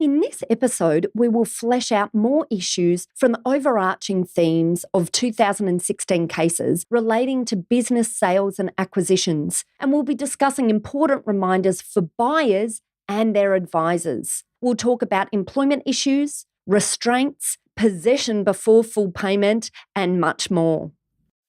In this episode, we will flesh out more issues from the overarching themes of 2016 cases relating to business sales and acquisitions, and we'll be discussing important reminders for buyers and their advisors. We'll talk about employment issues, restraints, possession before full payment, and much more.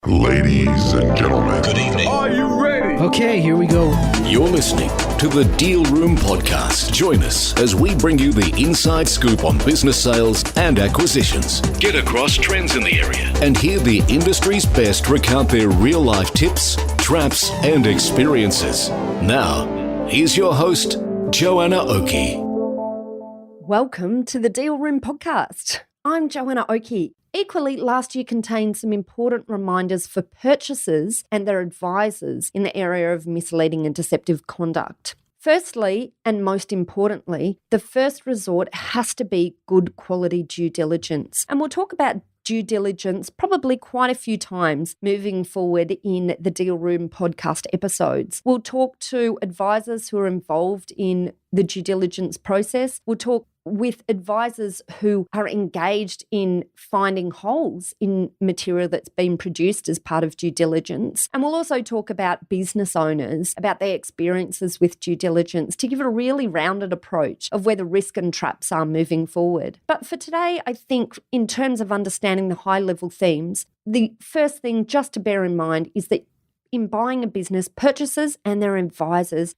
Ladies and gentlemen, good evening. Are you ready? Okay, here we go. You're listening to the Deal Room Podcast. Join us as we bring you the inside scoop on business sales and acquisitions. Get across trends in the area and hear the industry's best recount their real-life tips, traps, and experiences. Now, here's your host, Joanna Oakey. Welcome to the Deal Room Podcast. I'm Joanna Oakey. Equally, last year contained some important reminders for purchasers and their advisors in the area of misleading and deceptive conduct. Firstly, and most importantly, the first resort has to be good quality due diligence. And we'll talk about due diligence probably quite a few times moving forward in the Deal Room podcast episodes. We'll talk to advisors who are involved in the due diligence process. We'll talk with advisors who are engaged in finding holes in material that's been produced as part of due diligence. And we'll also talk about business owners, about their experiences with due diligence to give it a really rounded approach of where the risk and traps are moving forward. But for today, I think in terms of understanding the high-level themes, the first thing just to bear in mind is that in buying a business, purchasers and their advisors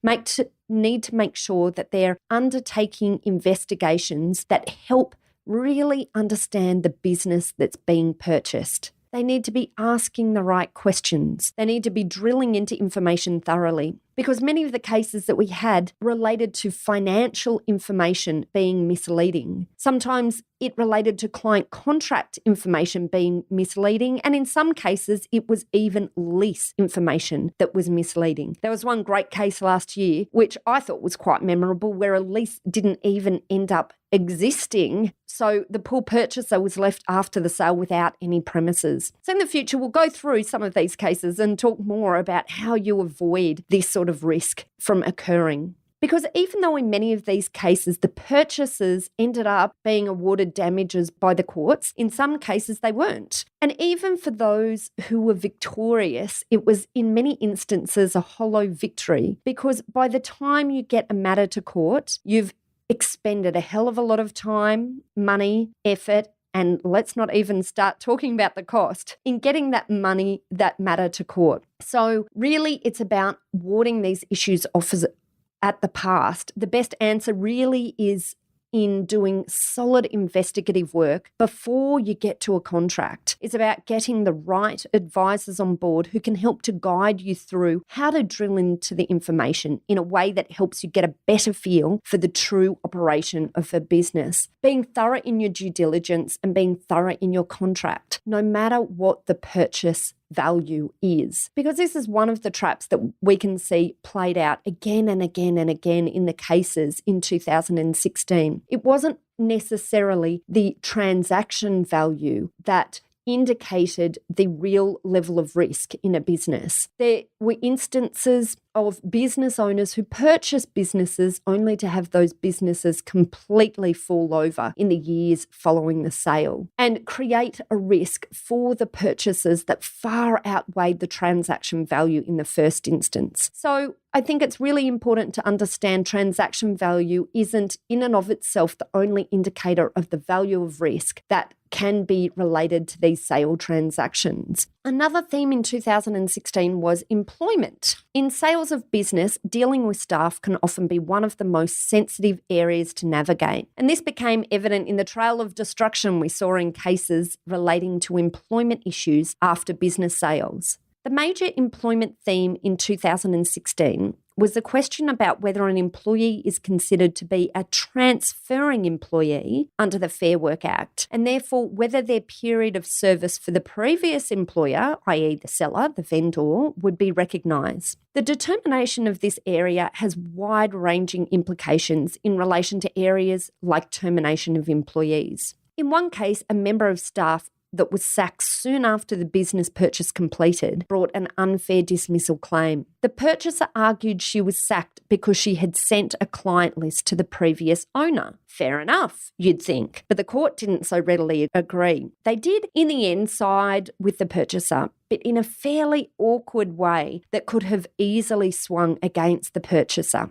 need to make sure that they're undertaking investigations that help really understand the business that's being purchased. They need to be asking the right questions. They need to be drilling into information thoroughly, because many of the cases that we had related to financial information being misleading. Sometimes it related to client contract information being misleading, and in some cases it was even lease information that was misleading. There was one great case last year, which I thought was quite memorable, where a lease didn't even end up existing, so the poor purchaser was left after the sale without any premises. So in the future, we'll go through some of these cases and talk more about how you avoid this sort of risk from occurring. Because even though in many of these cases the purchasers ended up being awarded damages by the courts, in some cases they weren't. And even for those who were victorious, it was in many instances a hollow victory, because by the time you get a matter to court, you've expended a hell of a lot of time, money, effort, and let's not even start talking about the cost in getting that matter to court. So really, it's about warding these issues off at the past. The best answer really is in doing solid investigative work before you get to a contract. It's about getting the right advisors on board who can help to guide you through how to drill into the information in a way that helps you get a better feel for the true operation of a business. Being thorough in your due diligence and being thorough in your contract, no matter what the purchase value is. Because this is one of the traps that we can see played out again and again and again in the cases in 2016. It wasn't necessarily the transaction value that indicated the real level of risk in a business. There were instances of business owners who purchased businesses only to have those businesses completely fall over in the years following the sale and create a risk for the purchasers that far outweighed the transaction value in the first instance. So I think it's really important to understand transaction value isn't in and of itself the only indicator of the value of risk that can be related to these sale transactions. Another theme in 2016 was employment. In sales of business, dealing with staff can often be one of the most sensitive areas to navigate. And this became evident in the trail of destruction we saw in cases relating to employment issues after business sales. The major employment theme in 2016 was the question about whether an employee is considered to be a transferring employee under the Fair Work Act, and therefore whether their period of service for the previous employer, i.e. the seller, the vendor, would be recognised. The determination of this area has wide-ranging implications in relation to areas like termination of employees. In one case, a member of staff that was sacked soon after the business purchase completed brought an unfair dismissal claim. The purchaser argued she was sacked because she had sent a client list to the previous owner. Fair enough, you'd think, but the court didn't so readily agree. They did, in the end, side with the purchaser, but in a fairly awkward way that could have easily swung against the purchaser.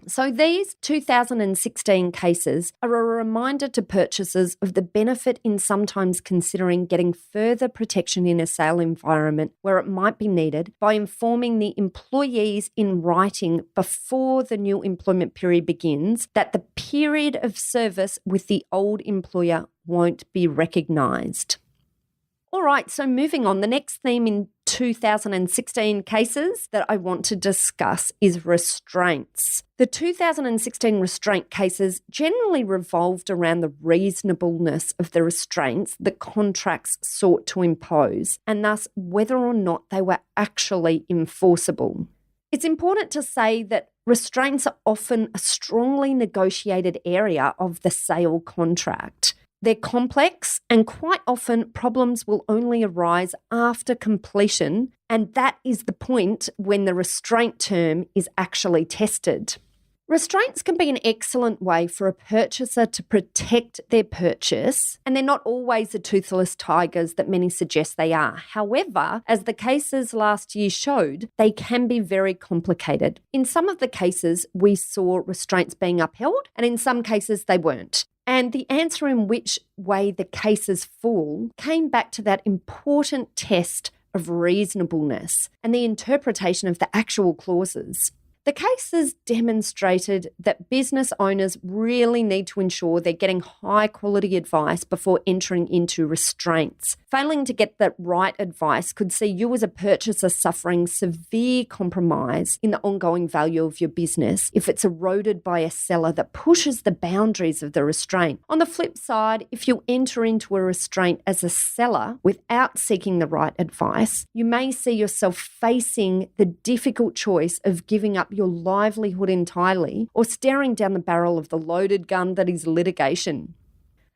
So these 2016 cases are a reminder to purchasers of the benefit in sometimes considering getting further protection in a sale environment where it might be needed by informing the employees in writing before the new employment period begins that the period of service with the old employer won't be recognised. All right, so moving on, the next theme in 2016 cases that I want to discuss is restraints. The 2016 restraint cases generally revolved around the reasonableness of the restraints the contracts sought to impose, and thus whether or not they were actually enforceable. It's important to say that restraints are often a strongly negotiated area of the sale contract. They're complex, and quite often problems will only arise after completion, and that is the point when the restraint term is actually tested. Restraints can be an excellent way for a purchaser to protect their purchase, and they're not always the toothless tigers that many suggest they are. However, as the cases last year showed, they can be very complicated. In some of the cases, we saw restraints being upheld, and in some cases, they weren't. And the answer in which way the cases fall came back to that important test of reasonableness and the interpretation of the actual clauses. The cases demonstrated that business owners really need to ensure they're getting high quality advice before entering into restraints. Failing to get the right advice could see you as a purchaser suffering severe compromise in the ongoing value of your business if it's eroded by a seller that pushes the boundaries of the restraint. On the flip side, if you enter into a restraint as a seller without seeking the right advice, you may see yourself facing the difficult choice of giving up your livelihood entirely or staring down the barrel of the loaded gun that is litigation.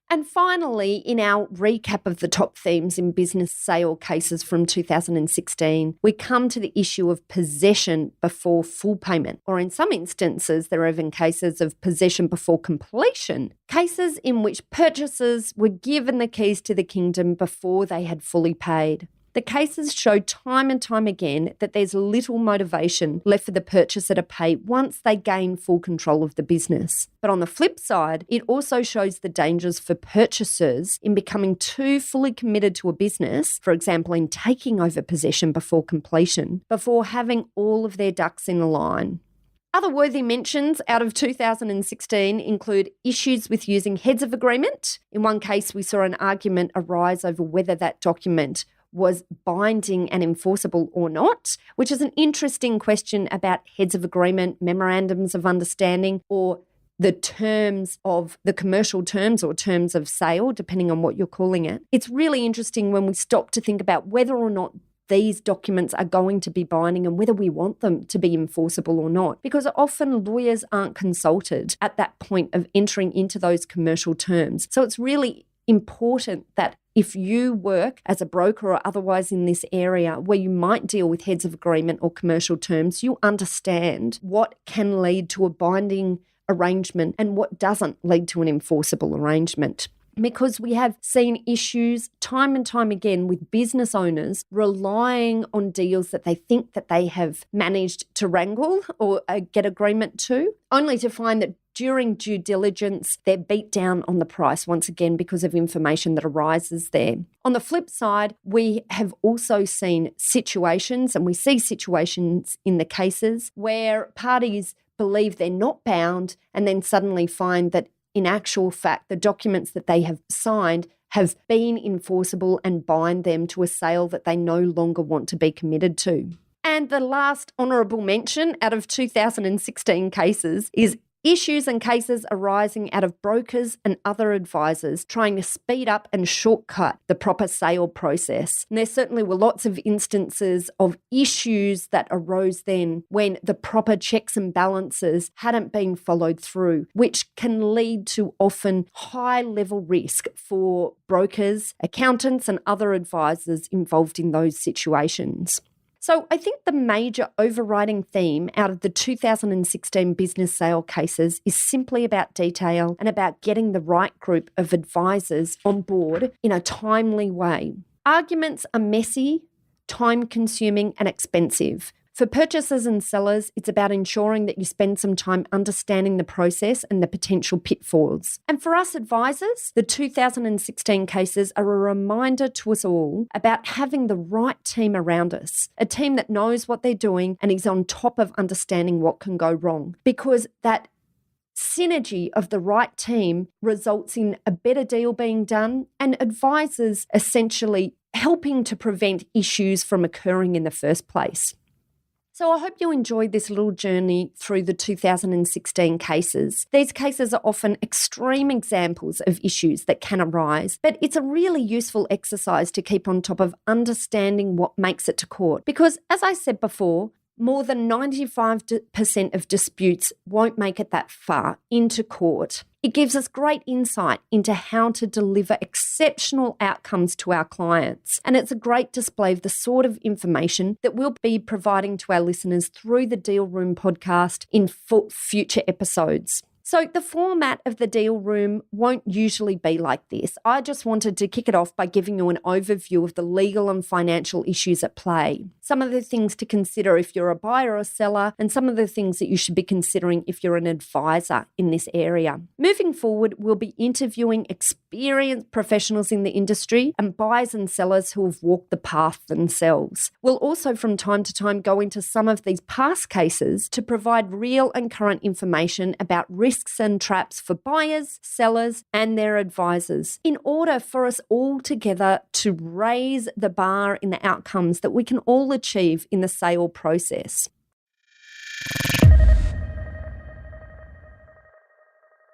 And finally, in our recap of the top themes in business sale cases from 2016, we come to the issue of possession before full payment, or in some instances, there are even cases of possession before completion, cases in which purchasers were given the keys to the kingdom before they had fully paid. The cases show time and time again that there's little motivation left for the purchaser to pay once they gain full control of the business. But on the flip side, it also shows the dangers for purchasers in becoming too fully committed to a business, for example, in taking over possession before completion, before having all of their ducks in a line. Other worthy mentions out of 2016 include issues with using heads of agreement. In one case, we saw an argument arise over whether that document was binding and enforceable or not, which is an interesting question about heads of agreement, memorandums of understanding, or the terms of the commercial terms or terms of sale, depending on what you're calling it. It's really interesting when we stop to think about whether or not these documents are going to be binding and whether we want them to be enforceable or not, because often lawyers aren't consulted at that point of entering into those commercial terms. So it's really important that if you work as a broker or otherwise in this area where you might deal with heads of agreement or commercial terms, you understand what can lead to a binding arrangement and what doesn't lead to an enforceable arrangement. Because we have seen issues time and time again with business owners relying on deals that they think that they have managed to wrangle or get agreement to, only to find that during due diligence, they're beat down on the price once again because of information that arises there. On the flip side, we have also seen situations, and we see situations in the cases where parties believe they're not bound and then suddenly find that in actual fact, the documents that they have signed have been enforceable and bind them to a sale that they no longer want to be committed to. And the last honourable mention out of 2016 cases is Issues and cases arising out of brokers and other advisors trying to speed up and shortcut the proper sale process. And there certainly were lots of instances of issues that arose then when the proper checks and balances hadn't been followed through, which can lead to often high-level risk for brokers, accountants, and other advisors involved in those situations. So I think the major overriding theme out of the 2016 business sale cases is simply about detail and about getting the right group of advisors on board in a timely way. Arguments are messy, time-consuming, and expensive. For purchasers and sellers, it's about ensuring that you spend some time understanding the process and the potential pitfalls. And for us advisors, the 2016 cases are a reminder to us all about having the right team around us, a team that knows what they're doing and is on top of understanding what can go wrong, because that synergy of the right team results in a better deal being done and advisors essentially helping to prevent issues from occurring in the first place. So I hope you enjoyed this little journey through the 2016 cases. These cases are often extreme examples of issues that can arise, but it's a really useful exercise to keep on top of understanding what makes it to court. Because as I said before, more than 95% of disputes won't make it that far into court. It gives us great insight into how to deliver exceptional outcomes to our clients. And it's a great display of the sort of information that we'll be providing to our listeners through the Deal Room podcast in future episodes. So the format of the Deal Room won't usually be like this. I just wanted to kick it off by giving you an overview of the legal and financial issues at play, some of the things to consider if you're a buyer or seller, and some of the things that you should be considering if you're an advisor in this area. Moving forward, we'll be interviewing experienced professionals in the industry and buyers and sellers who have walked the path themselves. We'll also from time to time go into some of these past cases to provide real and current information about risks and traps for buyers, sellers, and their advisors in order for us all together to raise the bar in the outcomes that we can all achieve in the sale process.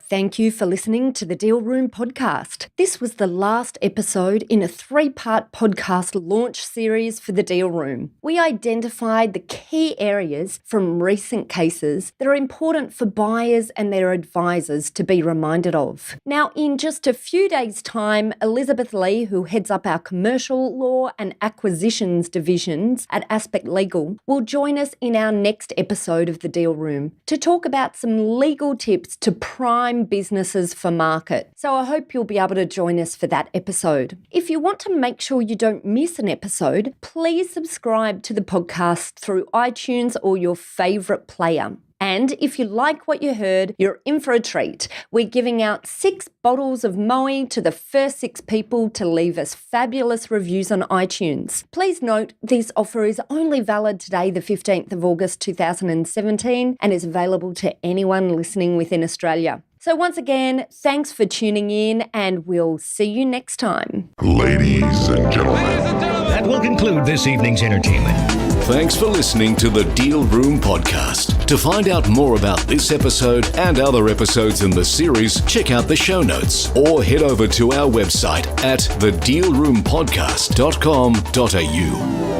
Thank you for listening to the Deal Room podcast. This was the last episode in a 3-part podcast launch series for the Deal Room. We identified the key areas from recent cases that are important for buyers and their advisors to be reminded of. Now, in just a few days' time, Elizabeth Lee, who heads up our commercial law and acquisitions divisions at Aspect Legal, will join us in our next episode of the Deal Room to talk about some legal tips to prime businesses for market. So I hope you'll be able to join us for that episode. If you want to make sure you don't miss an episode, please subscribe to the podcast through iTunes or your favourite player. And if you like what you heard, you're in for a treat. We're giving out 6 bottles of Moe to the first 6 people to leave us fabulous reviews on iTunes. Please note, this offer is only valid today, the 15th of August 2017, and is available to anyone listening within Australia. So once again, thanks for tuning in, and we'll see you next time. Ladies and gentlemen. That will conclude this evening's entertainment. Thanks for listening to the Deal Room podcast. To find out more about this episode and other episodes in the series, check out the show notes or head over to our website at thedealroompodcast.com.au.